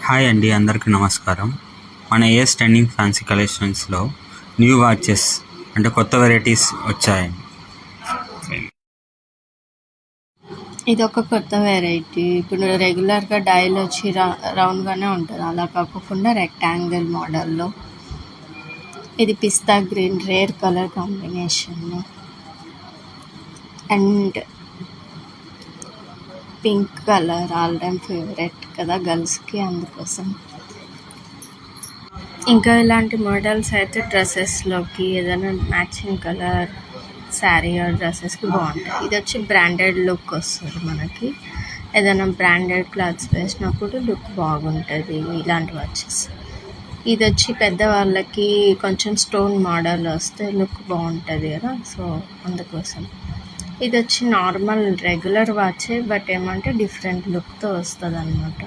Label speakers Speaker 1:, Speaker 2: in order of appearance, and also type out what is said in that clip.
Speaker 1: Hi అండి, అందరికీ నమస్కారం. మన ఏఎస్ ట్రెండింగ్ ఫ్యాన్సీ కలెక్షన్స్లో న్యూ వాచెస్ అంటే కొత్త వెరైటీస్ వచ్చాయండి.
Speaker 2: ఇది ఒక కొత్త వెరైటీ. ఇప్పుడు రెగ్యులర్గా డైల్ వచ్చి రౌండ్గానే ఉంటుంది, అలా కాకుండా రెక్టాంగిల్ మోడల్లో. ఇది పిస్తా green rare colour combination and pink colour all time favourite కదా గర్ల్స్కి, అందుకోసం. ఇంకా ఇలాంటి మోడల్స్ అయితే డ్రెస్సెస్లోకి ఏదైనా మ్యాచింగ్ కలర్ శారీ ఆర్ డ్రెస్సెస్కి బాగుంటాయి. ఇది వచ్చి బ్రాండెడ్ లుక్ వస్తుంది మనకి. ఏదైనా బ్రాండెడ్ క్లాత్స్ వేసినప్పుడు లుక్ బాగుంటుంది ఇలాంటి వాచెస్. ఇది వచ్చి పెద్దవాళ్ళకి కొంచెం స్టోన్ మోడల్ వస్తే లుక్ బాగుంటుంది కదా, సో అందుకోసం. ఇది వచ్చి నార్మల్ రెగ్యులర్ వాచే, బట్ ఏమంటే డిఫరెంట్ లుక్తో వస్తుంది అన్నమాట.